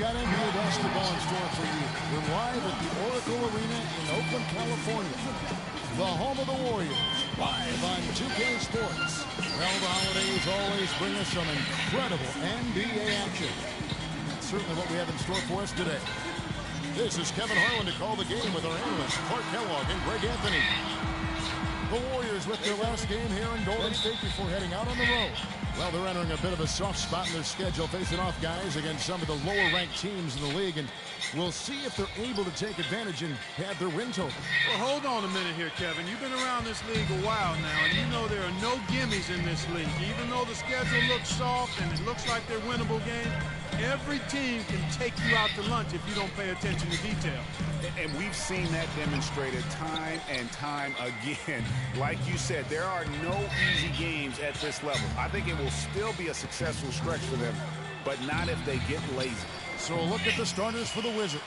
got NBA basketball in store for you. We're live at the Oracle Arena in Oakland, California. The home of the Warriors, live on 2K Sports. Well, the holidays always bring us some incredible NBA action. That's certainly what we have in store for us today. This is Kevin Harlan to call the game with our analysts Clark Kellogg and Greg Anthony. The Warriors with their last game here in Golden State before heading out on the road. Well, they're entering a bit of a soft spot in their schedule, facing off guys against some of the lower-ranked teams in the league, and we'll see if they're able to take advantage and pad their win total. Well, hold on a minute here, Kevin. You've been around this league a while now, and you know there are no gimmies in this league. Even though the schedule looks soft and it looks like they're winnable games, every team can take you out to lunch if you don't pay attention to detail. And we've seen that demonstrated time and time again. Like you said, there are no easy games at this level. I think it will still be a successful stretch for them, but not if they get lazy. So a look at the starters for the Wizards.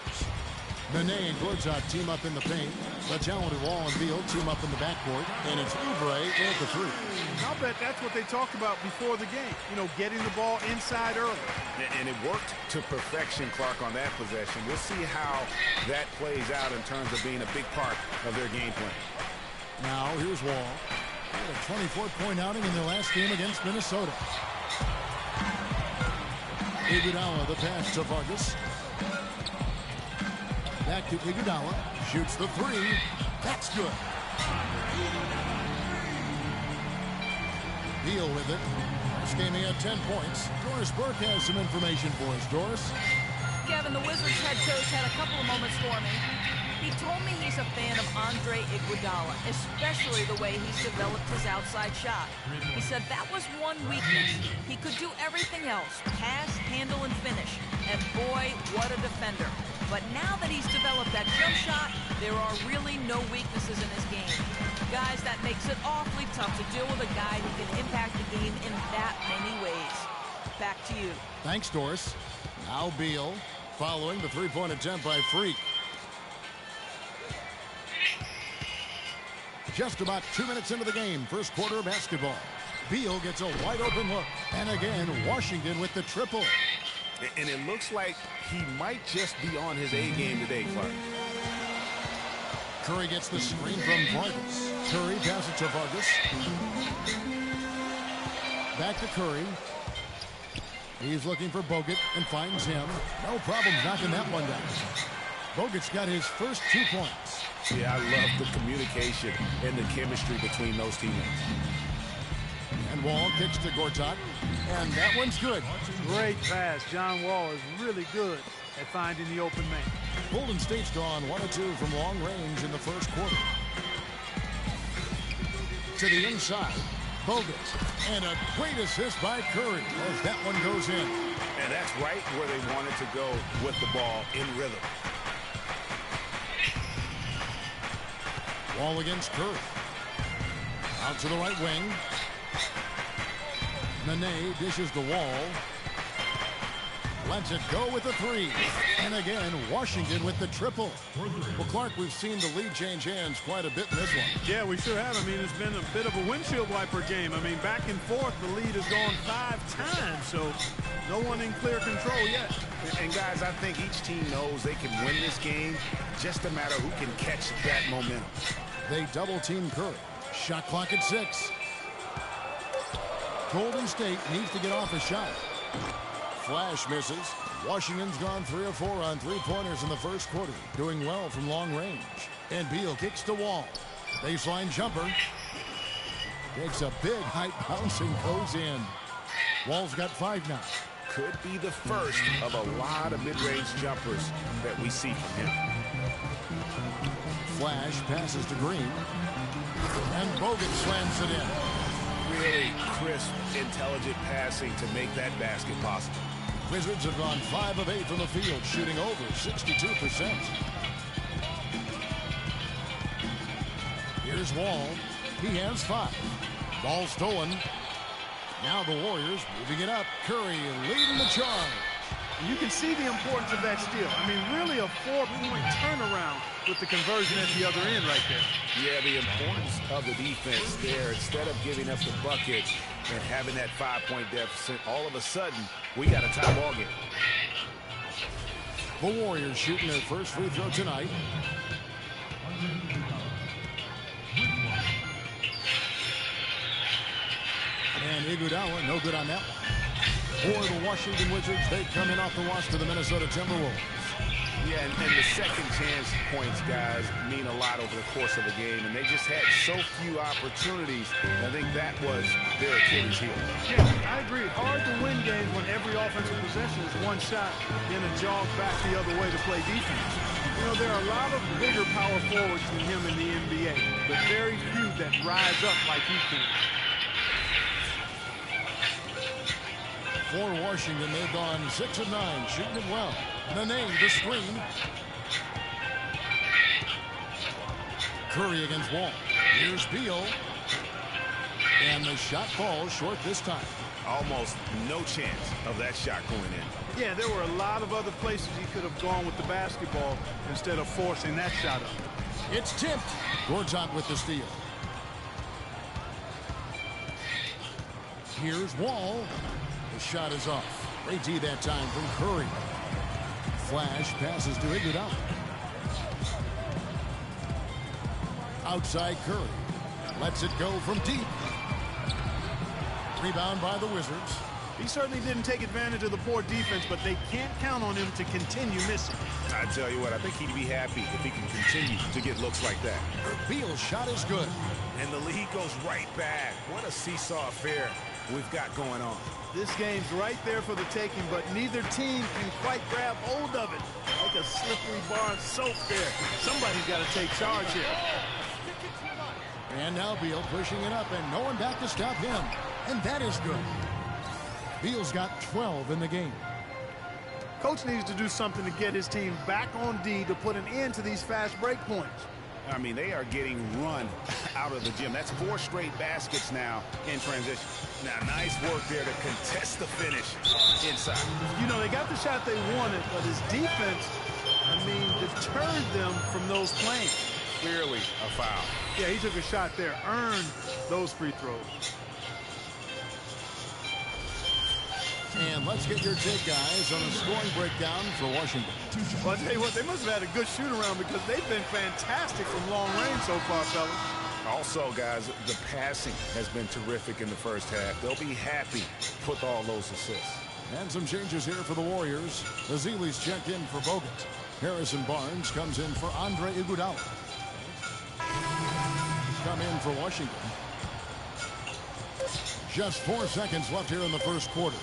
Nene and Gortat team up in the paint. The talented Wall and Beal team up in the backcourt. And it's Oubre at the three. I'll bet that's what they talked about before the game. You know, getting the ball inside early. And it worked to perfection, Clark, on that possession. We'll see how that plays out in terms of being a big part of their game plan. Now, here's Wall. They had a 24-point outing in their last game against Minnesota. Iguodala, the pass to Vargas. Back to Iguodala. Shoots the three. That's good. Beal with it. This game he had 10 points. Doris Burke has some information for us. Doris? Kevin, the Wizards head coach had a couple of moments for me. He told me he's a fan of Andre Iguodala, especially the way he's developed his outside shot. He said that was one weakness. He could do everything else, pass, handle, and finish. And boy, what a defender. But now that he's developed that jump shot, there are really no weaknesses in his game. Guys, that makes it awfully tough to deal with a guy who can impact the game in that many ways. Back to you. Thanks, Doris. Now Beal, following the three-point attempt by Freak. Just about 2 minutes into the game, first quarter of basketball. Beal gets a wide-open look. And again, Washington with the triple. And it looks like he might just be on his A game today, Clark. Curry gets the screen from Vargas. Curry passes to Vargas. Back to Curry. He's looking for Bogut and finds him. No problem knocking that one down. Bogut's got his first 2 points. Yeah, I love the communication and the chemistry between those teammates. And Wall kicks to Gortat. And that one's good. Great pass. John Wall is really good at finding the open man. Golden State's gone 1 of 2 from long range in the first quarter. To the inside. Bogut. And a great assist by Curry as that one goes in. And that's right where they wanted to go with the ball in rhythm. Wall against Curry. Out to the right wing. Nene dishes the Wall. Lets it go with the three. And again, Washington with the triple. Well, Clark, we've seen the lead change hands quite a bit in this one. Yeah, we sure have. I mean, it's been a bit of a windshield wiper game. I mean, back and forth, the lead has gone 5 times, so no one in clear control yet. And guys, I think each team knows they can win this game, just a matter who can catch that momentum. They double-team Curry. Shot clock at 6. Golden State needs to get off a shot. Flash misses. Washington's gone 3 of 4 on three-pointers in the first quarter, doing well from long range. And Beal kicks to Wall. Baseline jumper. Takes a big height bounce and goes in. Wall's got 5 now. Could be the first of a lot of mid-range jumpers that we see from him. Flash passes to Green. And Bogut slams it in. Really crisp, intelligent passing to make that basket possible. Wizards have gone 5 of 8 from the field, shooting over 62%. Here's Wall. He has 5. Ball stolen. Now the Warriors moving it up. Curry leading the charge. You can see the importance of that steal. I mean, really a 4-point turnaround with the conversion at the other end right there. Yeah, the importance of the defense there. Instead of giving up the bucket and having that 5-point deficit, all of a sudden, we got a tie ball game. The Warriors shooting their first free throw tonight. And Iguodala, no good on that one. For the Washington Wizards, they come in off the wash to the Minnesota Timberwolves. Yeah, and the second chance points, guys, mean a lot over the course of a game, and they just had so few opportunities. I think that was their Achilles heel. Yeah, I agree. Hard to win games when every offensive possession is one shot, then a jog back the other way to play defense. You know, there are a lot of bigger power forwards than him in the NBA, but very few that rise up like he can. For Washington, they've gone 6 of 9, shooting it well. Nene, the screen. Curry against Wall. Here's Beal. And the shot falls short this time. Almost no chance of that shot going in. Yeah, there were a lot of other places he could have gone with the basketball instead of forcing that shot up. It's tipped. Gortat with the steal. Here's Wall. The shot is off. Great D that time from Curry. Flash passes to Iguodala. Outside Curry. Lets it go from deep. Rebound by the Wizards. He certainly didn't take advantage of the poor defense, but they can't count on him to continue missing. I tell you what, I think he'd be happy if he can continue to get looks like that. Beal's shot is good. And the lead goes right back. What a seesaw affair we've got going on. This game's right there for the taking, but neither team can quite grab hold of it. Like a slippery bar of soap there. Somebody's got to take charge here. And now Beal pushing it up, and no one back to stop him. And that is good. Beal's got 12 in the game. Coach needs to do something to get his team back on D to put an end to these fast break points. I mean, they are getting run out of the gym. That's 4 straight baskets now in transition. Now, nice work there to contest the finish inside. You know, they got the shot they wanted, but his defense, I mean, deterred them from those plays. Clearly a foul. Yeah, he took a shot there, earned those free throws. And let's get your take, guys, on the scoring breakdown for Washington. Well, I'll tell you what, they must have had a good shoot-around because they've been fantastic from long range so far, fellas. Also, guys, the passing has been terrific in the first half. They'll be happy with all those assists. And some changes here for the Warriors. Azizi's checked in for Bogut. Harrison Barnes comes in for Andre Iguodala. Come in for Washington. Just 4 seconds left here in the first quarter.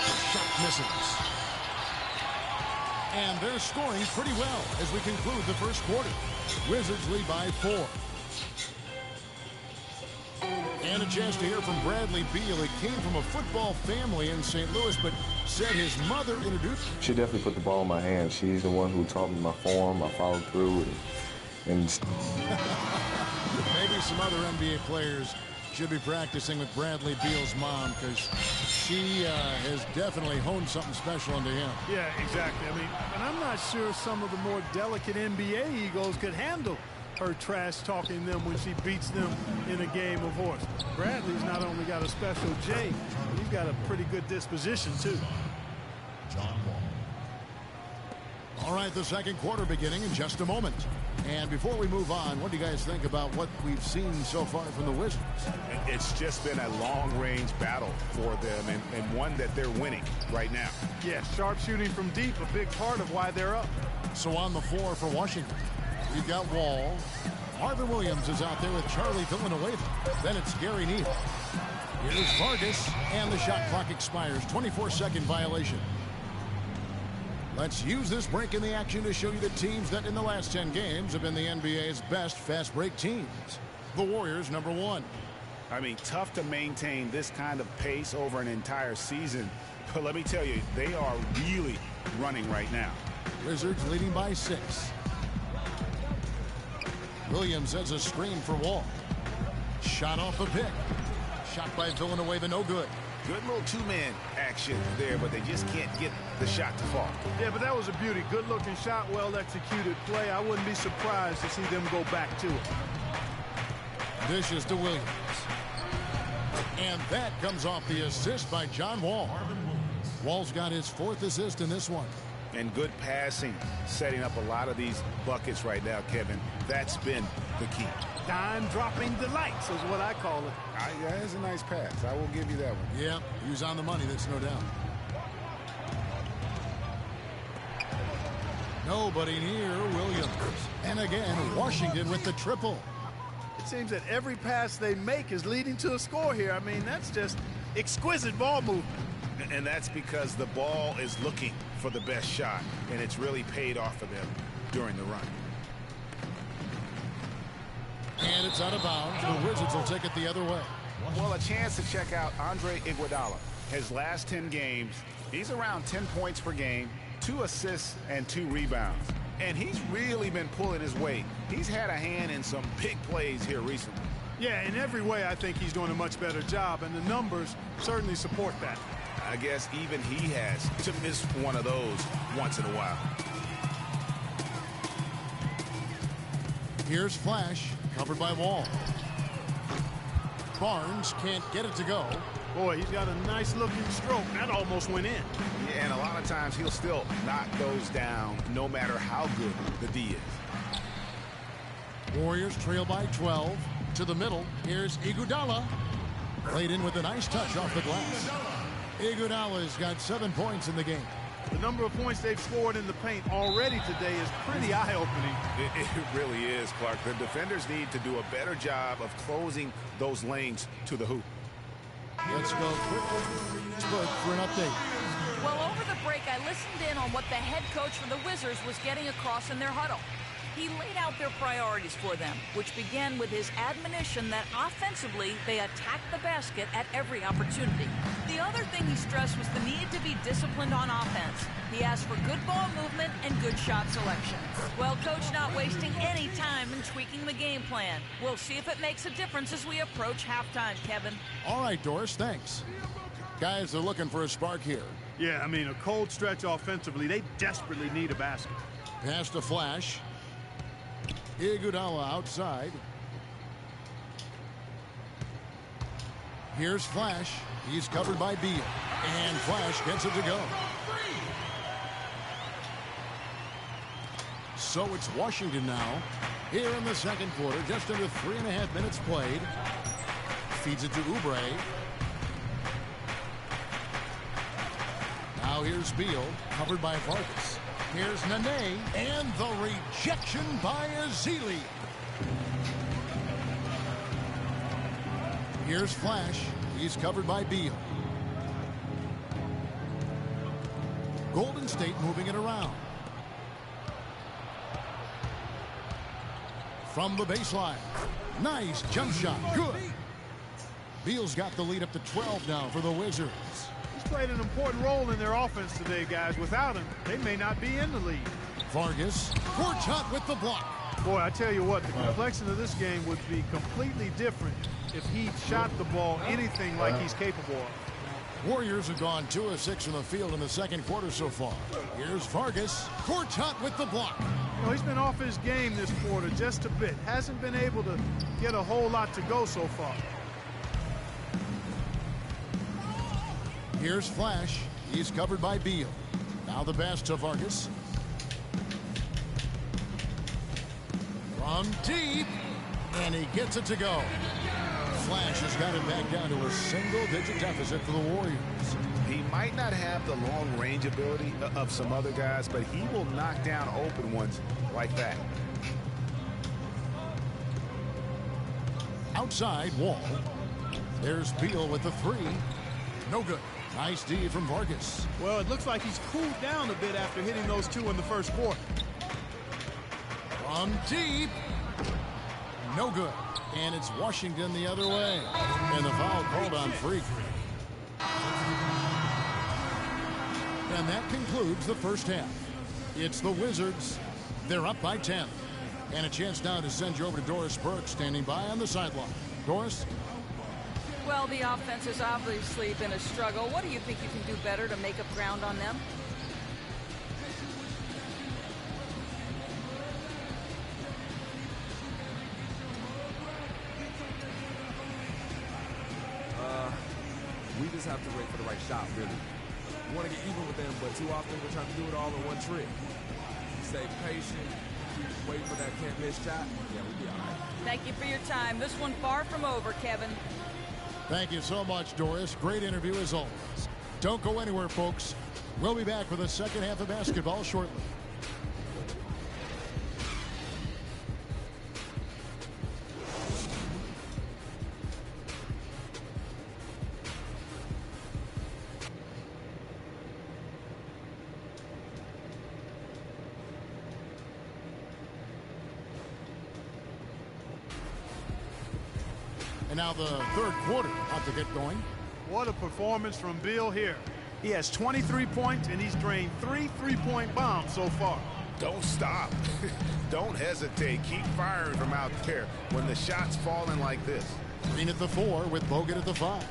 Shot misses. And they're scoring pretty well as we conclude the first quarter. Wizards lead by 4. And a chance to hear from Bradley Beal. He came from a football family in St. Louis, but said his mother introduced him. She definitely put the ball in my hand. She's the one who taught me my form. I followed through. And Maybe some other NBA players should be practicing with Bradley Beal's mom, because she has definitely honed something special into him. Yeah, exactly. I mean, and I'm not sure some of the more delicate NBA egos could handle her trash talking them when she beats them in a game of horse. Bradley's not only got a special J, but he's got a pretty good disposition, too. John Wall. All right, the second quarter beginning in just a moment. And before we move on, what do you guys think about what we've seen so far from the Wizards? It's just been a long-range battle for them, and one that they're winning right now. Yeah, sharp shooting from deep, a big part of why they're up. So on the floor for Washington, we've got Wall. Marvin Williams is out there with Charlie Villanueva. Then it's Gary Neal. Here's Vargas, and the shot clock expires. 24-second violation. Let's use this break in the action to show you the teams that in the last 10 games have been the NBA's best fast break teams. The Warriors, number 1. I mean, tough to maintain this kind of pace over an entire season. But let me tell you, they are really running right now. Wizards leading by 6. Williams has a screen for Wall. Shot off the pick. Shot by Villanueva, no good. Good little two-man action there, but they just can't get the shot to fall. Yeah, but that was a beauty. Good-looking shot, well-executed play. I wouldn't be surprised to see them go back to it. Dishes to Williams. And that comes off the assist by John Wall. Wall's got his 4th assist in this one. And good passing, setting up a lot of these buckets right now, Kevin. That's been the key. Dime-dropping delights is what I call it. That is a nice pass. I will give you that one. Yeah, he was on the money, that's no doubt. Nobody near Williams. And again, Washington with the triple. It seems that every pass they make is leading to a score here. I mean, that's just exquisite ball movement. And that's because the ball is looking for the best shot, and it's really paid off for them during the run. And it's out of bounds. The Wizards will take it the other way. Well, a chance to check out Andre Iguodala. His last 10 games, he's around 10 points per game, 2 assists, and 2 rebounds. And he's really been pulling his weight. He's had a hand in some big plays here recently. Yeah, in every way, I think he's doing a much better job, and the numbers certainly support that. I guess even he has to miss one of those once in a while. Here's Flash, covered by Wall. Barnes can't get it to go. Boy, he's got a nice-looking stroke. That almost went in. Yeah, and a lot of times he'll still knock those down no matter how good the D is. Warriors trail by 12. To the middle, here's Iguodala. Played in with a nice touch off the glass. Iguodala's got 7 points in the game. The number of points they've scored in the paint already today is pretty eye-opening. It really is, Clark. The defenders need to do a better job of closing those lanes to the hoop. Let's go quickly for an update. Well, over the break, I listened in on what the head coach for the Wizards was getting across in their huddle. He laid out their priorities for them, which began with his admonition that offensively, they attack the basket at every opportunity. The other thing he stressed was the need to be disciplined on offense. He asked for good ball movement and good shot selection. Well, Coach not wasting any time in tweaking the game plan. We'll see if it makes a difference as we approach halftime, Kevin. All right, Doris, thanks. Guys are looking for a spark here. Yeah, I mean, a cold stretch offensively. They desperately need a basket. Pass to Flash. Iguodala outside. Here's Flash. He's covered by Beal. And Flash gets it to go. So it's Washington now. Here in the second quarter, just under 3.5 minutes played. Feeds it to Oubre. Now here's Beal, covered by Vargas. Here's Nene, and the rejection by Ezeli. Here's Flash. He's covered by Beal. Golden State moving it around. From the baseline. Nice jump shot. Good. Beal's got the lead up to 12 now for the Wizards. Played an important role in their offense today, guys. Without him, they may not be in the lead. Vargas, Gortat with the block. Boy, I tell you what, the complexion of this game would be completely different if he shot the ball anything like he's capable of. Warriors have gone 2 of 6 from the field in the second quarter so far. Here's Vargas, Gortat with the block. You know, he's been off his game this quarter just a bit. Hasn't been able to get a whole lot to go so far. Here's Flash. He's covered by Beal. Now the pass to Vargas. From deep. And he gets it to go. Flash has got it back down to a single-digit deficit for the Warriors. He might not have the long-range ability of some other guys, but he will knock down open ones like that. Outside Wall. There's Beal with the 3. No good. Nice D from Vargas. Well, it looks like he's cooled down a bit after hitting those 2 in the first quarter. From deep. No good. And it's Washington the other way. And the foul called on Freak. And that concludes the first half. It's the Wizards. They're up by 10. And a chance now to send you over to Doris Burke, standing by on the sideline. Doris? Well, the offense has obviously been a struggle. What do you think you can do better to make up ground on them? We just have to wait for the right shot, really. want to get even with them, but too often we're trying to do it all in one trip. Stay patient, keep waiting for that can't miss shot. Yeah, we'll be all right. Thank you for your time. This one far from over, Kevin. Thank you so much, Doris. Great interview as always. Don't go anywhere, folks. We'll be back with the second half of basketball shortly. And now the third quarter about to get going. What a performance from Beal here. He has 23 points, and he's drained 3 3-point bombs so far. Don't stop. Don't hesitate. Keep firing from out there when the shot's falling like this. Green at the 4 with Bogut at the 5.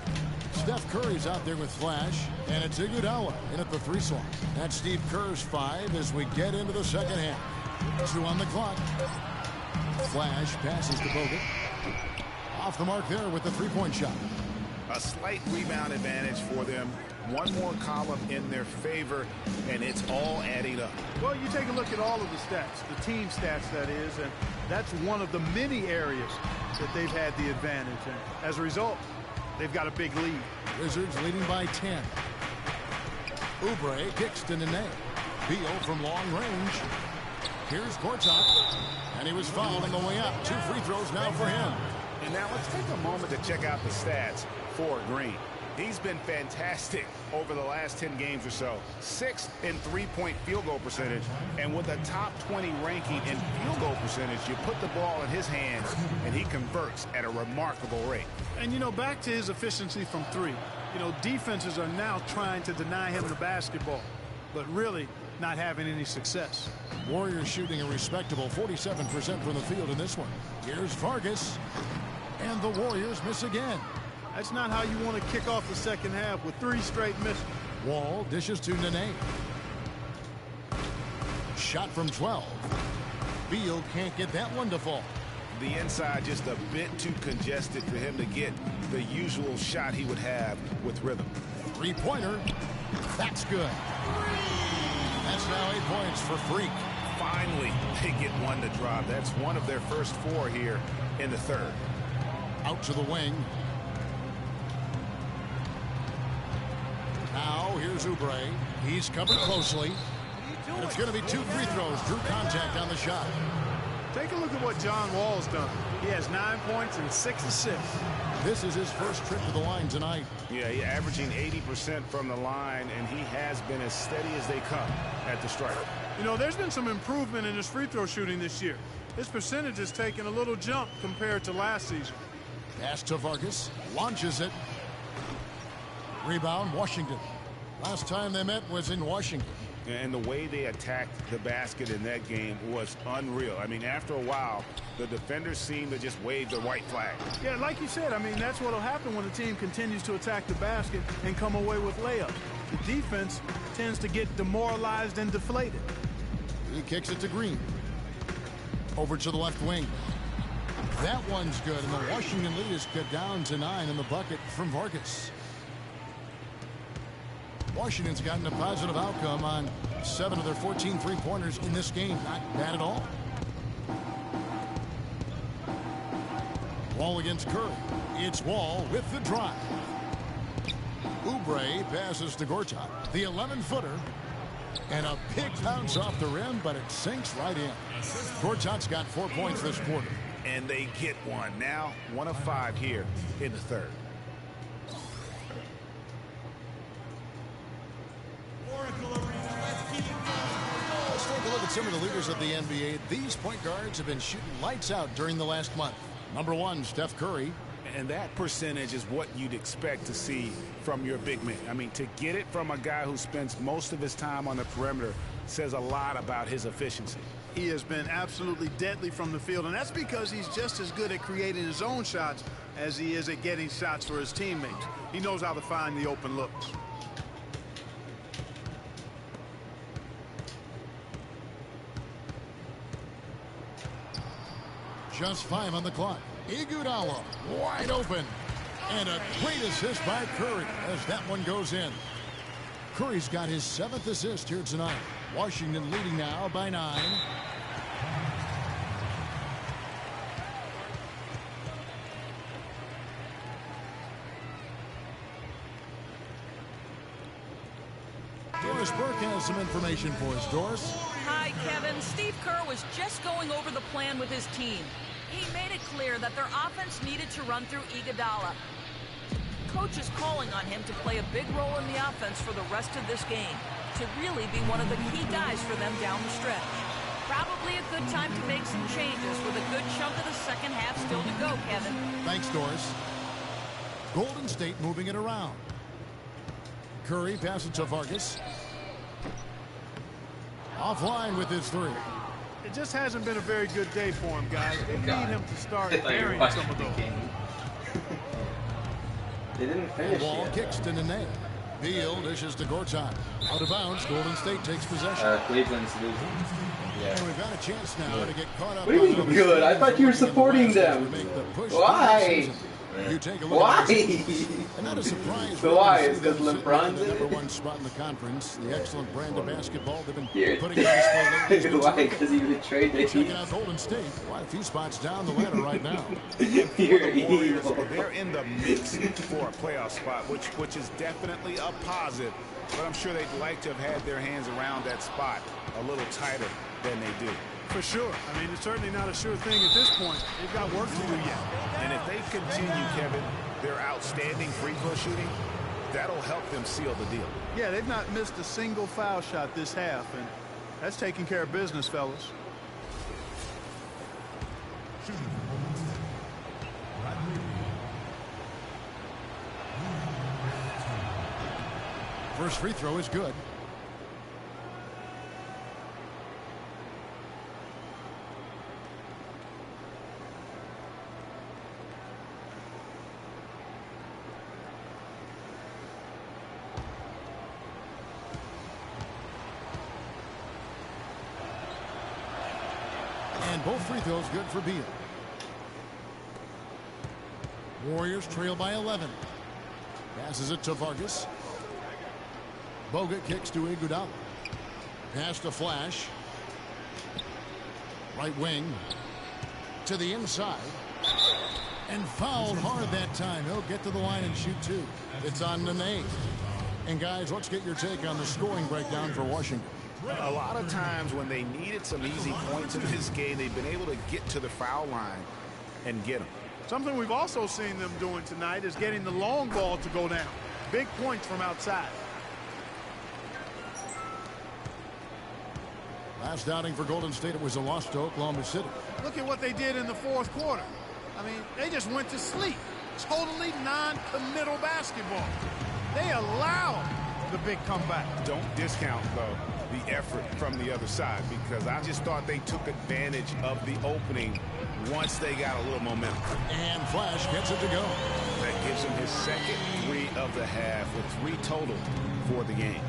Steph Curry's out there with Flash, and it's Iguodala in at the 3 slot. That's Steve Kerr's 5 as we get into the second half. 2 on the clock. Flash passes to Bogut. Off the mark there with the 3-point shot. A slight rebound advantage for them. One more column in their favor, and it's all adding up. Well, you take a look at all of the stats, the team stats, that is, and that's one of the many areas that they've had the advantage. And as a result, they've got a big lead. Wizards leading by 10. Oubre kicks to Nene. Beal from long range. Here's Gortat, and he was fouled on the way up. 2 free throws now for him. And now let's take a moment to check out the stats for Green. He's been fantastic over the last 10 games or so. 6th in 3-point field goal percentage. And with a top 20 ranking in field goal percentage, you put the ball in his hands, and he converts at a remarkable rate. And, you know, back to his efficiency from 3. You know, defenses are now trying to deny him the basketball, but really not having any success. Warriors shooting a respectable 47% from the field in this one. Here's Vargas. And the Warriors miss again. That's not how you want to kick off the second half with 3 straight misses. Wall dishes to Nene. Shot from 12. Beal can't get that one to fall. The inside just a bit too congested for him to get the usual shot he would have with rhythm. 3-pointer. That's good. That's now 8 points for Freak. Finally, they get one to drop. That's one of their first 4 here in the third. Out to the wing. Now here's Oubre. He's covered closely. And it's going to be 2 free throws. Drew contact on the shot. Take a look at what John Wall's done. He has 9 points and 6 assists. This is his first trip to the line tonight. Yeah, he's averaging 80% from the line, and he has been as steady as they come at the stripe. You know, there's been some improvement in his free throw shooting this year. His percentage has taken a little jump compared to last season. Pass to Vargas. Launches it. Rebound, Washington. Last time they met was in Washington. And the way they attacked the basket in that game was unreal. I mean, after a while, the defenders seemed to just wave the white flag. Yeah, like you said, I mean, that's what will happen when the team continues to attack the basket and come away with layups. The defense tends to get demoralized and deflated. He kicks it to Green. Over to the left wing. That one's good, and the Washington lead is cut down to 9 in the bucket from Vargas. Washington's gotten a positive outcome on 7 of their 14 three-pointers in this game. Not bad at all. Wall against Curry. It's Wall with the drive. Oubre passes to Gortat. The 11-footer. And a big bounce off the rim, but it sinks right in. Gortat's got 4 points this quarter. And they get one. Now 1 of 5 here in the third. Let's take a look at some of the leaders of the NBA. These point guards have been shooting lights out during the last month. Number 1, Steph Curry. And that percentage is what you'd expect to see from your big man. I mean, to get it from a guy who spends most of his time on the perimeter says a lot about his efficiency. He has been absolutely deadly from the field, and that's because he's just as good at creating his own shots as he is at getting shots for his teammates. He knows how to find the open looks. Just 5 on the clock. Iguodala wide open. And a great assist by Curry as that one goes in. Curry's got his 7th assist here tonight. Washington leading now by 9. Doris Burke has some information for us. Doris? Hi, Kevin. Steve Kerr was just going over the plan with his team. He made it clear that their offense needed to run through Iguodala. Coach is calling on him to play a big role in the offense for the rest of this game, to really be one of the key guys for them down the stretch. Probably a good time to make some changes with a good chunk of the second half still to go, Kevin. Thanks, Doris. Golden State moving it around. Curry passes to Vargas. Offline with his 3. It just hasn't been a very good day for him, guys. They need him to start burying some of those. They didn't finish Ball yet. kicks to Nene. Beal dishes to Gortat. Out of bounds. Golden State takes possession. Cleveland's losing. And we've got a chance now to get caught up. What do you mean good? I thought you were supporting them. Why? You take a look Why? at this. And not a surprise. So why? It's because LeBron's the in number it? 1 spot in the conference. The excellent brand of basketball they've been Here. putting on display lately. Why? Because he betrayed the Checking team. out Golden State. Quite a few spots down the ladder right now. You're evil. They're in the mix for a playoff spot, which is definitely a positive. But I'm sure they'd like to have had their hands around that spot a little tighter than they do. For sure. I mean, it's certainly not a sure thing at this point. They've got work to do yet. And if they continue, Kevin, their outstanding free throw shooting, that'll help them seal the deal. Yeah, they've not missed a single foul shot this half, and that's taking care of business, fellas. First free throw is good. And both free throws good for Beal. Warriors trail by 11. Passes it to Vargas. Bogut kicks to Iguodala. Pass to Flash. Right wing. To the inside. And fouled hard that time. He'll get to the line and shoot 2. It's on Nene. And guys, let's get your take on the scoring breakdown for Washington. A lot of times when they needed some easy points in this game, they've been able to get to the foul line and get them. Something we've also seen them doing tonight is getting the long ball to go down. Big points from outside. Last outing for Golden State, it was a loss to Oklahoma City. Look at what they did in the fourth quarter. I mean, they just went to sleep. Totally non-committal basketball. They allowed the big comeback. Don't discount, though, the effort from the other side, because I just thought they took advantage of the opening once they got a little momentum. And Flash gets it to go. That gives him his second 3 of the half, with 3 total for the game.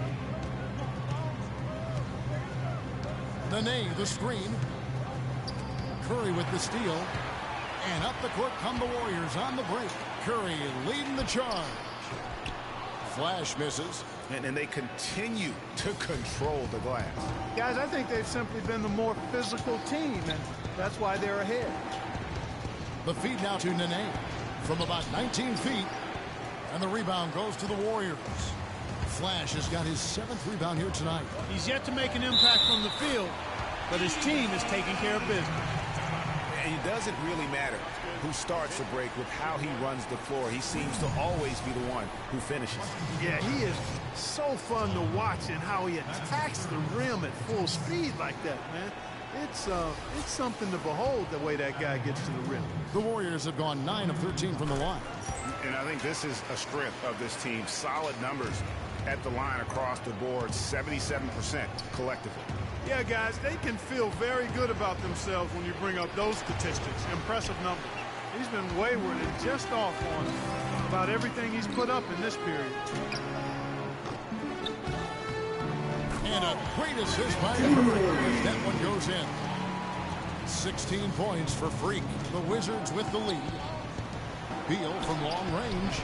Nene, the screen. Curry with the steal. And up the court come the Warriors on the break. Curry leading the charge. Flash misses. And they continue to control the glass. Guys, I think they've simply been the more physical team, and that's why they're ahead. The feed now to Nene from about 19 feet. And the rebound goes to the Warriors. Flash has got his 7th rebound here tonight. He's yet to make an impact from the field, but his team is taking care of business. And it doesn't really matter who starts the break with how he runs the floor. He seems to always be the one who finishes. Yeah, he is so fun to watch, and how he attacks the rim at full speed like that, man. It's something to behold, the way that guy gets to the rim. The Warriors have gone 9 of 13 from the line. And I think this is a strength of this team. Solid numbers at the line across the board, 77% collectively. Yeah, guys, they can feel very good about themselves when you bring up those statistics. Impressive numbers. He's been wayward and just off on about everything he's put up in this period. And a great assist by Freak. That one goes in. 16 points for Freak. The Wizards with the lead. Beal from long range.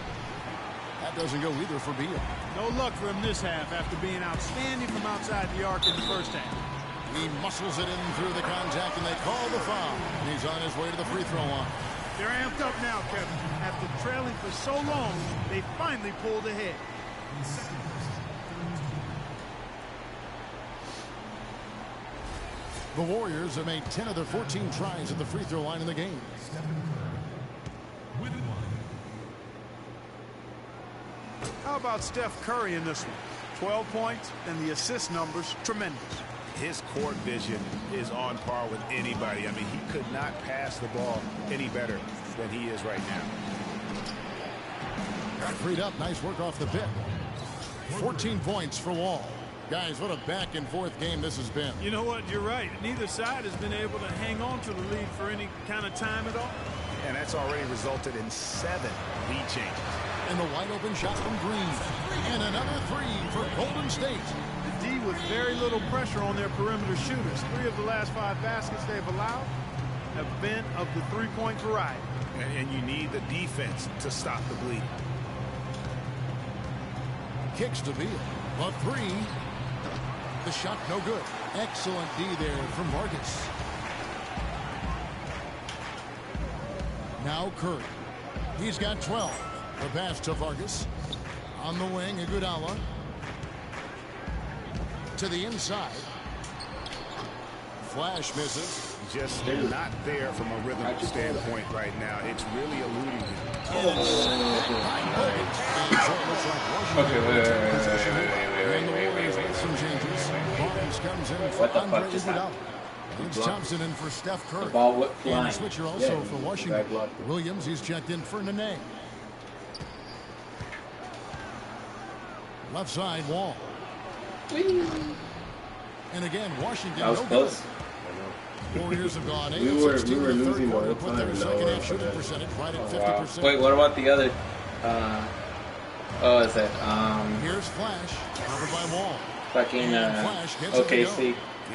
that doesn't go either for Beal. No luck for him this half after being outstanding from outside the arc in the first half. He muscles it in through the contact, and they call the foul. And he's on his way to the free throw line. They're amped up now, Kevin. After trailing for so long, they finally pulled ahead. The Warriors have made 10 of their 14 tries at the free throw line in the game. How about Steph Curry in this one? 12 points, and the assist numbers tremendous. His court vision is on par with anybody. I mean, he could not pass the ball any better than he is right now. Got freed up. Nice work off the pick. 14 points for Wall. Guys, what a back-and-forth game this has been. You know what? You're right. Neither side has been able to hang on to the lead for any kind of time at all. And that's already resulted in 7 lead changes. And the wide-open shot from Green. And another 3 for Golden State. The D with very little pressure on their perimeter shooters. 3 of the last 5 baskets they've allowed have been of the three-point variety. And you need the defense to stop the bleed. Kicks to Beal. A 3. The shot no good. Excellent D there from Vargas. Now Curry. He's got 12. The pass to Vargas. On the wing, Iguodala. To the inside. Flash misses. Just not there from a rhythm standpoint right now. It's really eluding him. Wait. Some changes. Barnes comes in for Andre Iguodala. It's Thompson in for Steph Curry. The ball went flying. And a switcher also for Washington. Williams, he's checked in for Nene. Left side, Wall. Whee. And again, Washington. That was close. Warriors have gone 8 we were losing more to put their second half shooting percentage right at 50%. Wait, what about the other? What is it? Here's Flash, covered by Wall. Fucking OKC.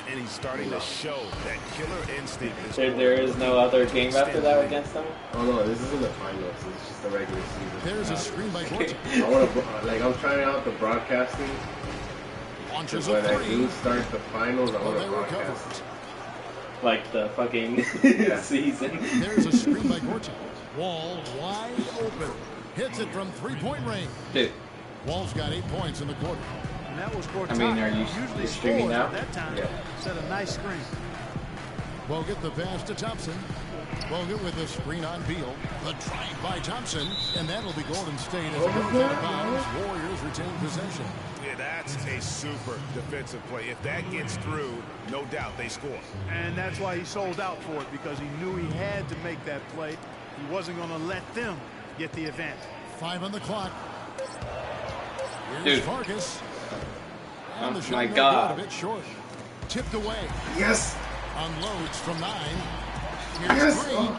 And he's starting to show that killer instinct. There is no other game after that against them? Oh no, this isn't the finals. It's just the regular season. There's a screen by Gorton. I want to, I'm trying out the broadcasting. Launches when a I do start the finals, I want to they broadcast. recovered. Like the fucking season. There's a screen by Gorton. Wall wide open. Hits it from three-point range. Dude. Wall's got 8 points in the quarter. And that was Gortat. I mean, are you usually streaming now? At that time, yeah. Set a nice screen. Bogut the pass to Thompson. Bogut with the screen on Beal. The drive by Thompson, and that'll be Golden State as it goes out of bounds. Warriors retain possession. Yeah, that's a super defensive play. If that gets through, no doubt they score. And that's why he sold out for it, because he knew he had to make that play. He wasn't going to let them get the advantage. 5 on the clock. Here's Dude. Vargas. And the Oh shot my no God. good, a bit short. Tipped away. Yes. Unloads from 9. Here's Green.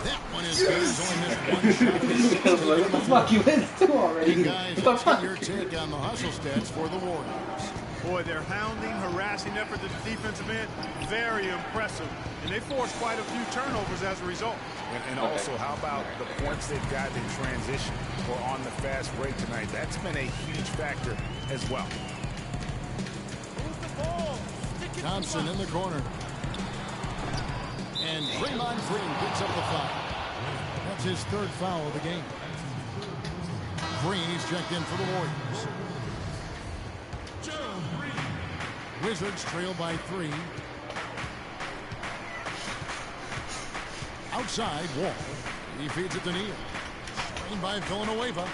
That one is good. He's only missed one shot. What the fuck you into already? Hey guys, let's get your take on the hustle stats for the Warriors. Boy, their hounding, harassing effort at the defensive end, very impressive. And they forced quite a few turnovers as a result. And also, how about the points they've gotten in transition or on the fast break tonight? That's been a huge factor as well. Thompson in the corner. And Draymond Green picks up the foul. That's his 3rd foul of the game. Green, he's checked in for the Warriors. Wizards trail by 3. Outside, Wall. He feeds it to Neal. Screened by Villanueva.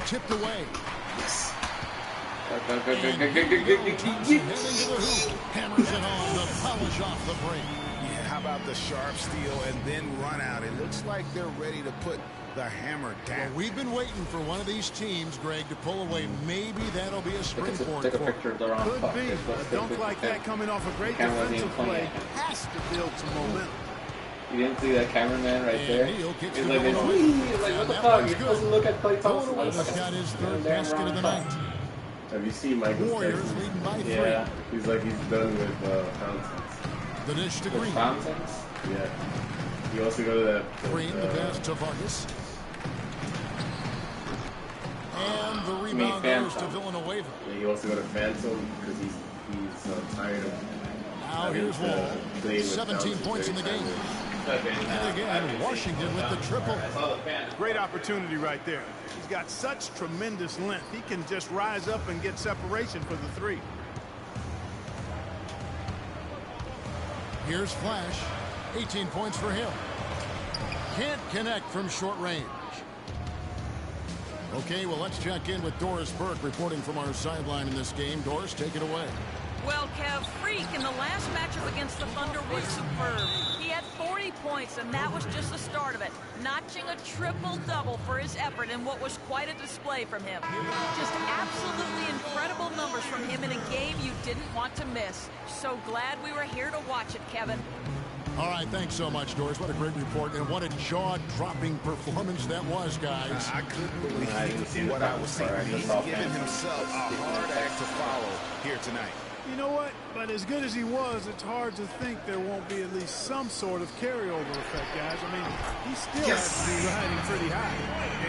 Tipped away. And Thompson heading to the hoop. Hammers it home to polish off the break. Yeah, how about the sharp steal and then run out? It looks like they're ready to put the hammer down. Well, we've been waiting for one of these teams, Greg, to pull away. Maybe that'll be a springboard Take a for picture of the wrong Could be, but a dunk like that coming off a great defensive play has to build some momentum. You didn't see that cameraman right there? Neal kicks He's to like, Villanova. he's like, what the fuck? You're supposed to look at Klay Thompson. Villanova's got his 3rd basket of the night. Have you seen Michael Warriors Jackson? leading by 3. Yeah. He's like he's done with fountains. The dish to The Green. fountains? Yeah. You also go to that. Green, the pass to Vargas. And the rebound goes to Villanueva. Yeah, he wants to go to Phantom because he's tired of. Now here's Wall. 17 points in the game. And again, Washington with the triple. Great opportunity right there. He's got such tremendous length. He can just rise up and get separation for the three. Here's Flash. 18 points for him. Can't connect from short range. Okay, well, let's check in with Doris Burke reporting from our sideline in this game. Doris, take it away. Well, Kev, Freak in the last matchup against the Thunder was superb. He had 40 points, and that was just the start of it. Notching a triple-double for his effort in what was quite a display from him. Just absolutely incredible numbers from him in a game you didn't want to miss. So glad we were here to watch it, Kevin. All right, thanks so much, Doris. What a great report, and what a jaw-dropping performance that was, guys. I couldn't believe what I was seeing. He's giving himself a hard act to follow here tonight. You know what? But as good as he was, it's hard to think there won't be at least some sort of carryover effect, guys. I mean, he still has to be riding pretty high.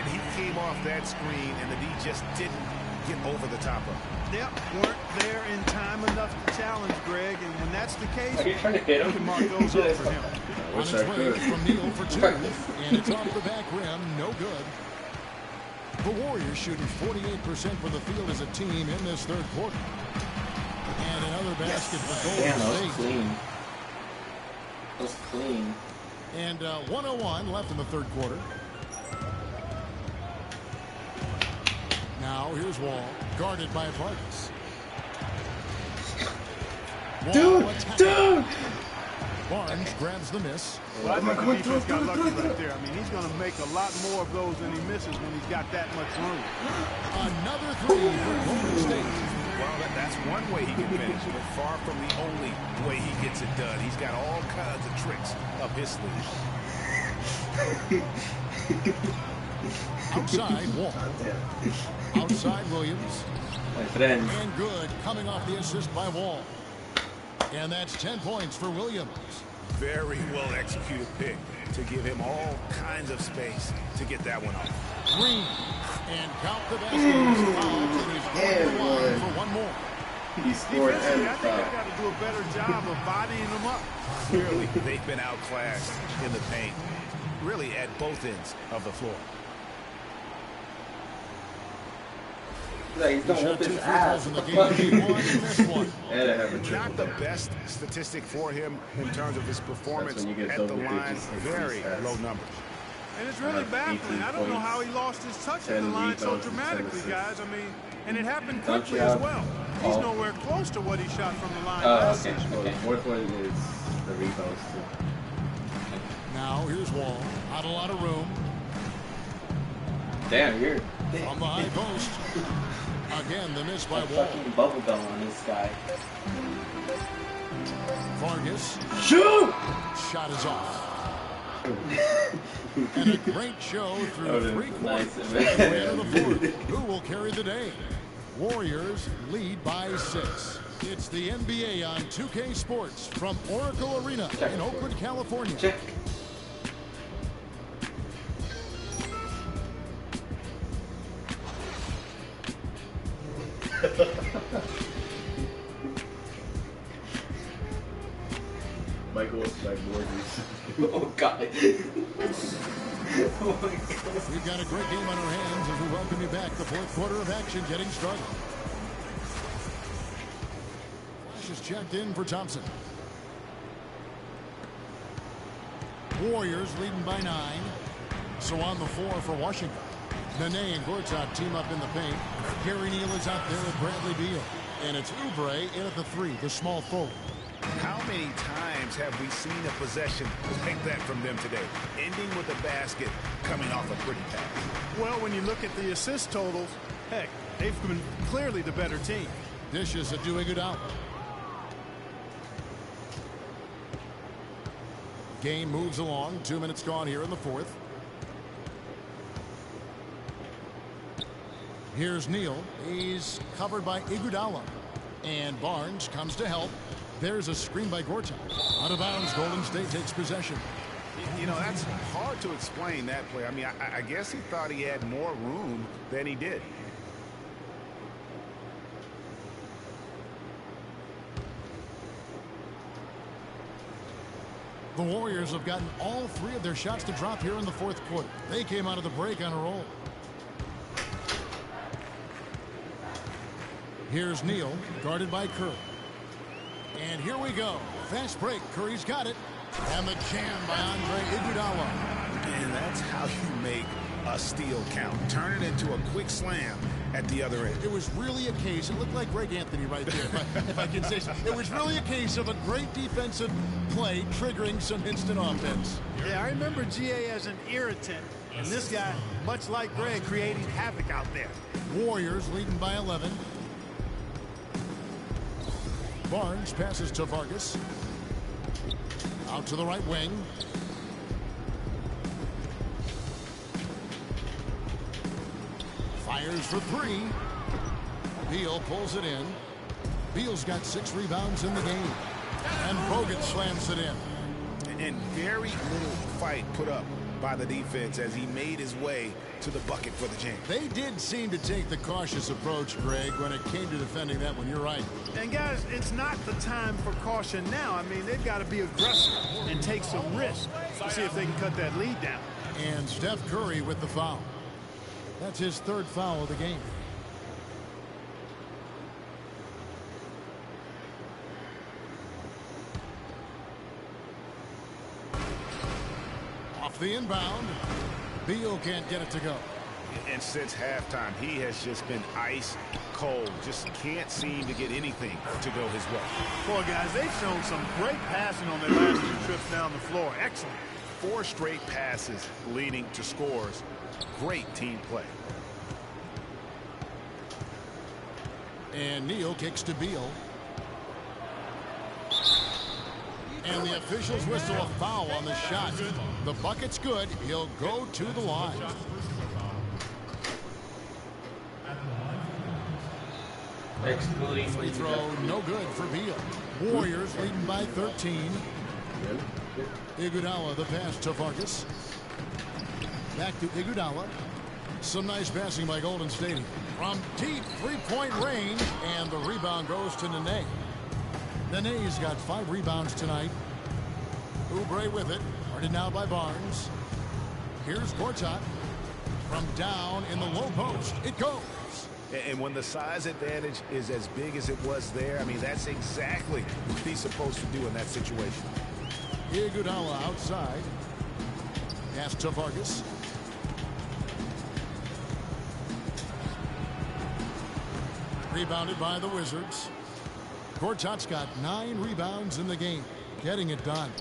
And he came off that screen, and the D just didn't get over the top of him. Yep, weren't there in time enough to challenge Greg, and when that's the case, Are you trying to hit him? you can mark those up for him. On its way from Neal for two, and it's off the back rim, no good. The Warriors shooting 48% from the field as a team in this third quarter. And another basket for Golden Damn, that was State. clean. That was clean. And 1:01 left in the third quarter. Now here's Wall, guarded by Vargas. Dude! Barnes grabs the miss. Well, I think the defense got lucky right there. I mean, he's going to make a lot more of those than he misses when he's got that much room. Another three for Golden State. Well, that's one way he can finish, but far from the only way he gets it done. He's got all kinds of tricks up his sleeve. Outside, Wall. Outside, Williams. My friend. And good, coming off the assist by Wall. And that's 10 points for Williams. Very well executed pick to give him all kinds of space to get that one off. Green. And count the basket. He's fouled, and he's going to the line for one more. He scored and Defensively, I think they've got to do a better job of bodying him up. Clearly, they've been outclassed in the paint, really at both ends of the floor. Like, he's gonna Shot whoop two his free ass. throws in the game. He won and missed one. And I have a triple. Not the best statistic for him in terms of his performance That's when you get at the double line. digits like Very these stats. low numbers. And it's really baffling. I don't know how he lost his touch at the 10 line so rebounds and 10 dramatically, assists. guys. I mean, and it happened Don't quickly you as have- well. He's Oh. nowhere close to what he shot from the line Oh, last okay. season. Well, the fourth one is the rebounds too. Now here's Wall. Not a lot of room. Damn, you're On the high post. Again, the miss by a Wall. fucking bubble gum on this guy. Vargas. Shoot! Shot is off. And a great show through three quarters. Nice, Way man. to the fourth. Who will carry the day? Warriors lead by 6. It's the NBA on 2K Sports from Oracle Arena in Oakland, California. Check. Michael was like Borges. Oh, God. Oh, my God. We've got a great game on our hands as we welcome you back. The fourth quarter of action getting started. Flash is checked in for Thompson. Warriors leading by 9. So on the floor for Washington. Nene and Gortat team up in the paint. Gary Neal is out there with Bradley Beal. And it's Oubre in at the 3, the small forward. How many times have we seen a possession like that from them today? Ending with a basket, coming off a pretty pass. Well, when you look at the assist totals, heck, they've been clearly the better team. Dishes at Iguodala. Game moves along. 2 minutes gone here in the fourth. Here's Neal. He's covered by Iguodala. And Barnes comes to help. There's a screen by Gortat. Out of bounds, Golden State takes possession. You know, that's hard to explain that play. I mean, I guess he thought he had more room than he did. The Warriors have gotten all 3 of their shots to drop here in the fourth quarter. They came out of the break on a roll. Here's Neal, guarded by Curry. And here we go. Fast break. Curry's got it. And the jam by Andre Iguodala. And that's how you make a steal count. Turn it into a quick slam at the other end. It was really a case, it looked like Greg Anthony right there, if I can say so. It was really a case of a great defensive play triggering some instant offense. Yeah, I remember GA as an irritant, and this guy, much like Greg, creating havoc out there. Warriors leading by 11. Barnes passes to Vargas. Out to the right wing. Fires for 3. Beal pulls it in. Beal's got 6 rebounds in the game. And Bogut slams it in. And very little fight put up by the defense as he made his way to the bucket for the jam. They did seem to take the cautious approach, Greg, when it came to defending that one. You're right. And guys, it's not the time for caution now. I mean, they've got to be aggressive and take some risks to see if they can cut that lead down. And Steph Curry with the foul. That's his 3rd foul of the game. Off the inbound. Beal can't get it to go. And since halftime, he has just been ice cold. Just can't seem to get anything to go his way. Boy, guys, they've shown some great passing on their last 2 trips down the floor. Excellent. 4 straight passes leading to scores. Great team play. And Neal kicks to Beal. And the officials whistle a foul on the shot. The bucket's good. He'll go to the line. Free throw no good for Beal. Warriors leading by 13. Iguodala the pass to Vargas. Back to Iguodala. Some nice passing by Golden State. From deep 3-point range, and the rebound goes to Nene. Nene's got 5 rebounds tonight. Oubre with it. Guarded now by Barnes. Here's Gortat. From down in the low post. It goes. And when the size advantage is as big as it was there, I mean, that's exactly what he's supposed to do in that situation. Iguodala outside. Pass to Vargas. Rebounded by the Wizards. Gortat's got 9 rebounds in the game. Getting it done.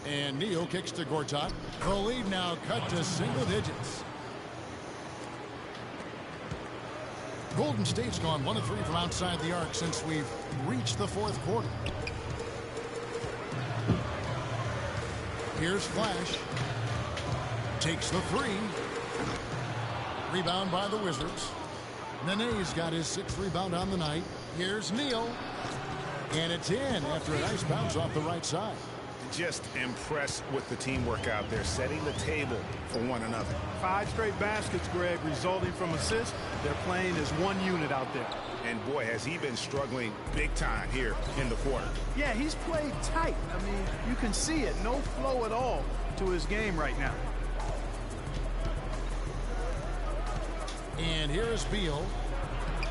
And Neal kicks to Gortat. The lead now cut to single digits. Golden State's gone 1 of 3 from outside the arc since we've reached the fourth quarter. Here's Flash. Takes the 3. Rebound by the Wizards. Nene's got his 6th rebound on the night. Here's Neal. And it's in after a nice bounce off the right side. Just impressed with the teamwork out there, setting the table for one another. 5 straight baskets, Greg, resulting from assists. They're playing as one unit out there. And boy, has he been struggling big time here in the quarter. Yeah, he's played tight. I mean, you can see it. No flow at all to his game right now. And here is Beal.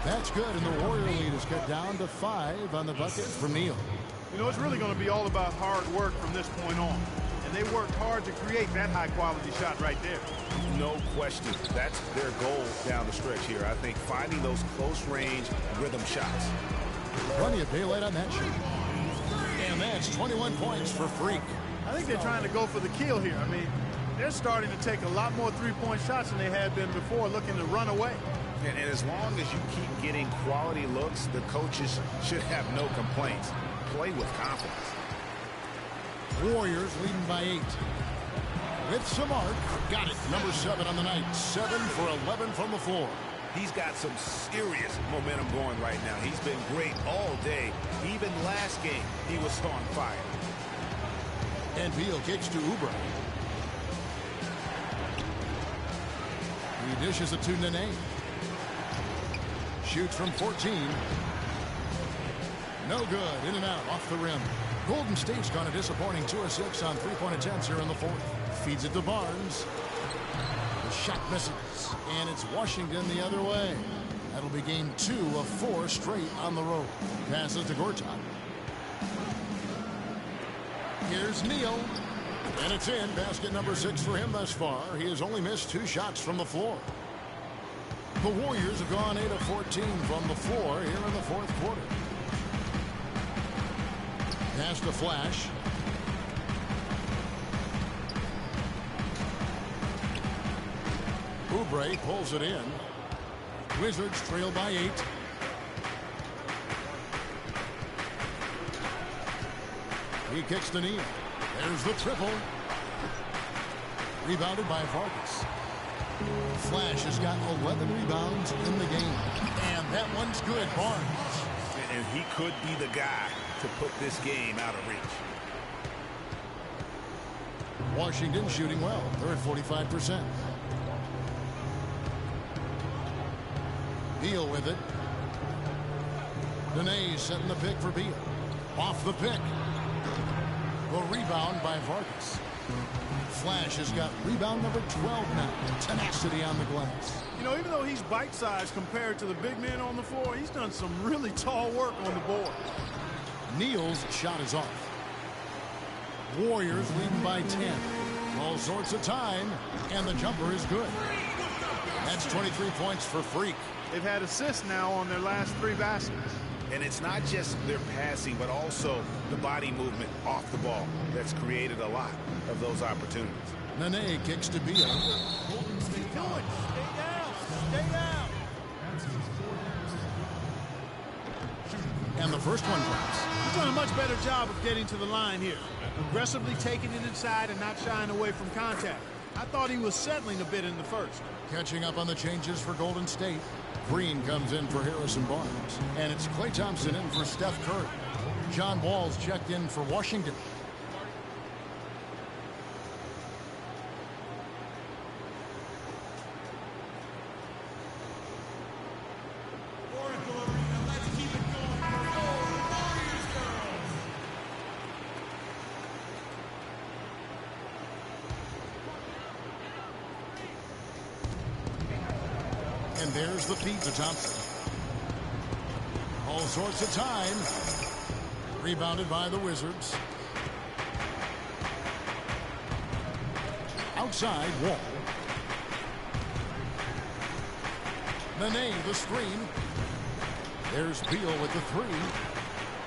That's good, and the Warrior lead is cut down to 5 on the bucket from Neal. You know, it's really going to be all about hard work from this point on. And they worked hard to create that high-quality shot right there. No question. That's their goal down the stretch here. I think finding those close-range rhythm shots. Plenty of daylight on that shot. And that's 21 points for Freak. I think they're trying to go for the kill here. I mean, they're starting to take a lot more 3-point shots than they had been before, looking to run away. And as long as you keep getting quality looks, the coaches should have no complaints. Play with confidence. Warriors leading by 8. With some arc. Got it. Number 7 on the night. 7 for 11 from the floor. He's got some serious momentum going right now. He's been great all day. Even last game, he was on fire. And Beal kicks to Oubre. He dishes it to Nene. Shoots from 14. No good. In and out off the rim. Golden State's gone a disappointing 2 of 6 on three-point attempts here in the fourth. Feeds it to Barnes. The shot misses, and it's Washington the other way. That'll be game 2 of 4 straight on the road. Passes to Gortat. Here's Neal. And it's in. Basket number 6 for him thus far. He has only missed 2 shots from the floor. The Warriors have gone 8 of 14 from the floor here in the fourth quarter. Pass to Flash. Oubre pulls it in. Wizards trail by 8. He kicks to Neal. There's the triple. Rebounded by Vargas. Flash has got 11 rebounds in the game. And that one's good. Barnes. And he could be the guy to put this game out of reach. Washington shooting well. They're at 45%. Beal with it. Dene setting the pick for Beal. Off the pick. The rebound by Vargas. Flash has got rebound number 12 now. Tenacity on the glass. You know, even though he's bite-sized compared to the big men on the floor, he's done some really tall work on the board. Neal's shot is off. Warriors leading by 10. All sorts of time, and the jumper is good. That's 23 points for Freak. They've had assists now on their last 3 baskets. And it's not just their passing, but also the body movement off the ball that's created a lot of those opportunities. Nene kicks to Beal. Stay down. Stay down. And the first one drops. He's done a much better job of getting to the line here. Aggressively taking it inside and not shying away from contact. I thought he was settling a bit in the first. Catching up on the changes for Golden State. Green comes in for Harrison Barnes. And it's Klay Thompson in for Steph Curry. John Wall's checked in for Washington. And there's the feed to Thompson. All sorts of time. Rebounded by the Wizards. Outside, Wall. Nene, the screen. There's Beal with the 3.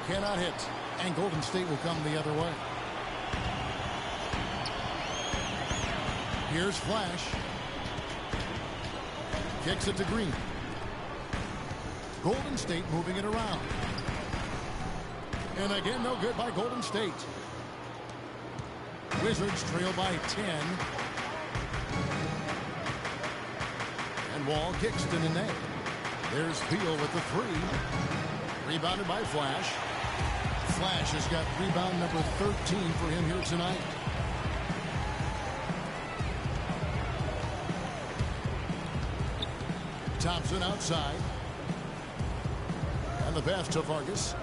Cannot hit. And Golden State will come the other way. Here's Flash. Kicks it to Green. Golden State moving it around. And again, no good by Golden State. Wizards trail by 10. And Wall kicks to Nene. There's Beal with the 3. Rebounded by Flash. Flash has got rebound number 13 for him here tonight. Thompson outside. And the pass to Vargas.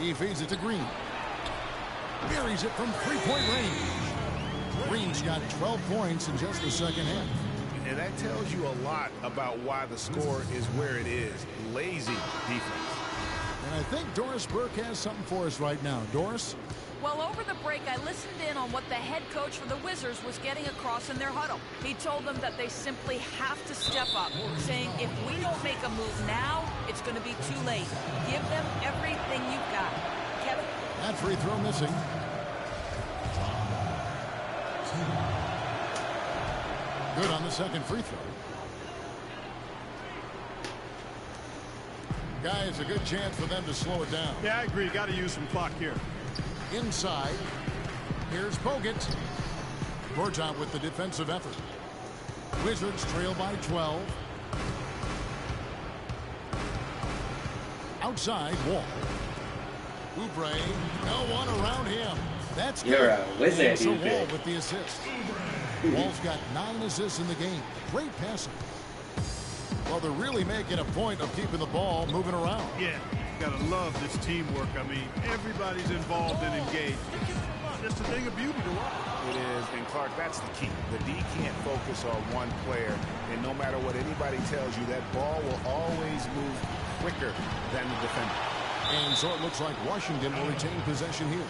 He feeds it to Green. Buries it from 3-point range. Green's got 12 points in just the second half. And that tells you a lot about why the score is where it is. Lazy defense. And I think Doris Burke has something for us right now. Doris? Well, over the break, I listened in on what the head coach for the Wizards was getting across in their huddle. He told them that they simply have to step up, saying if we don't make a move now, it's going to be too late. Give them everything you've got. Kevin? That free throw missing. Good on the second free throw. Guys, a good chance for them to slow it down. Yeah, I agree. Got to use some clock here. Inside. Here's Bogut. Gortat with the defensive effort. Wizards trail by 12. Outside, Wall. Oubre, no one around him. That's good. You're a wizard, So Oubre. Wall with the assist. Wall's got 9 assists in the game. Great passing. Well, they're really making a point of keeping the ball moving around. Yeah, Gotta love this teamwork. I mean, everybody's involved and engaged. It's just a thing of beauty to watch. It is, and Clark, that's the key. The D can't focus on one player, and no matter what anybody tells you, that ball will always move quicker than the defender. And so it looks like Washington will retain possession here.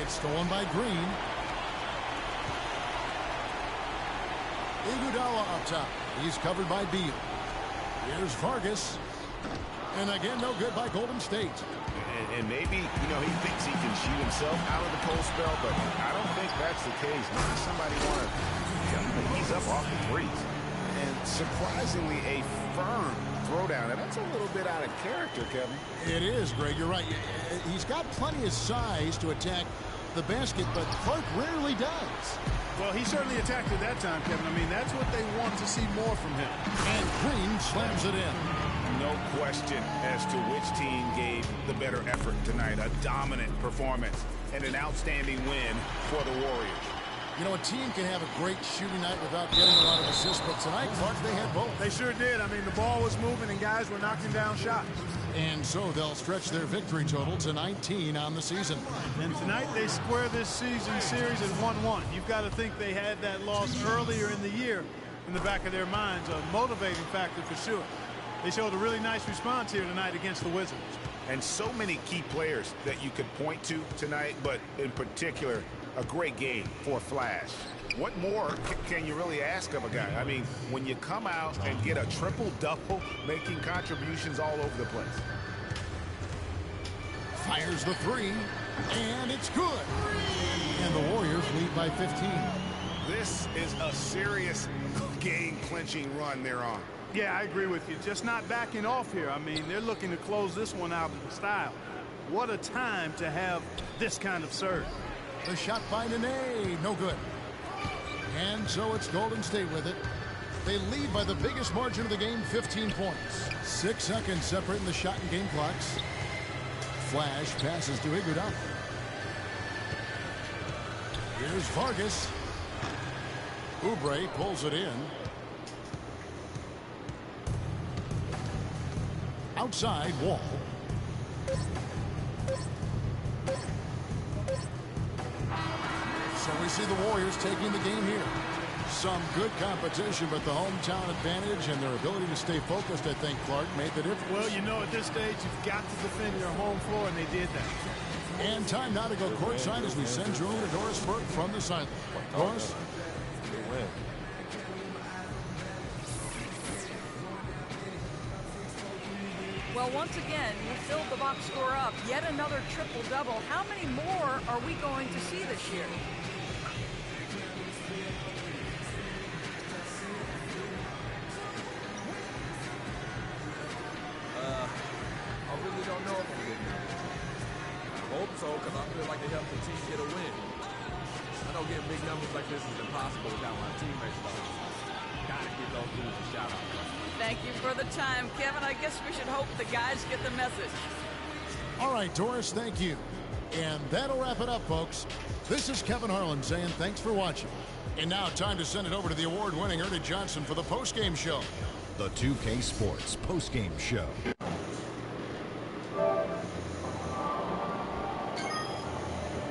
It's stolen by Green. Iguodala up top. He's covered by Beal. Here's Vargas. And again, no good by Golden State. And maybe, you know, he thinks he can shoot himself out of the cold spell, but I don't think that's the case. Maybe somebody want to ease up off the threes. And surprisingly, a firm throwdown. And that's a little bit out of character, Kevin. It is, Greg. You're right. He's got plenty of size to attack the basket, but Clark rarely does. Well, he certainly attacked it that time, Kevin. I mean, that's what they want to see more from him. And Green slams it in. No question as to which team gave the better effort tonight. A dominant performance and an outstanding win for the Warriors. You know, a team can have a great shooting night without getting a lot of assists, but tonight, Clark, they had both. They sure did. I mean, the ball was moving and guys were knocking down shots. And so they'll stretch their victory total to 19 on the season. And tonight they square this season series at 1-1. You've got to think they had that loss earlier in the year in the back of their minds, a motivating factor for sure. They showed a really nice response here tonight against the Wizards. And so many key players that you could point to tonight, but in particular, a great game for Flash. What more can you really ask of a guy? I mean, when you come out and get a triple-double, making contributions all over the place. Fires the three, and it's good. And the Warriors lead by 15. This is a serious game-clinching run they're on. Yeah, I agree with you. Just not backing off here. I mean, they're looking to close this one out in style. What a time to have this kind of serve. The shot by Nene, no good. And so it's Golden State with it. They lead by the biggest margin of the game, 15 points. 6 seconds separating the shot and game clocks. Flash passes to Iguodala. Here's Vargas. Oubre pulls it in. Outside, Wall. So we see the Warriors taking the game here. Some good competition, but the hometown advantage and their ability to stay focused, I think, Clark, made the difference. Well, you know, at this stage, you've got to defend your home floor, and they did that. And time now to go courtside as we send Jerome to Doris Burke from the sideline. Doris? Well, once again, you filled the box score up. Yet another triple-double. How many more are we going to see this year? I really don't know if I'm getting it. I hope so, because I feel like they helped the team get a win. I know getting big numbers like this is impossible without my teammates, though. Gotta give those dudes a shout out. Thank you for the time, Kevin. I guess we should hope the guys get the message. All right, Doris, thank you. And that'll wrap it up, folks. This is Kevin Harlan saying thanks for watching. And now time to send it over to the award-winning Ernie Johnson for the postgame show. The 2K Sports postgame show.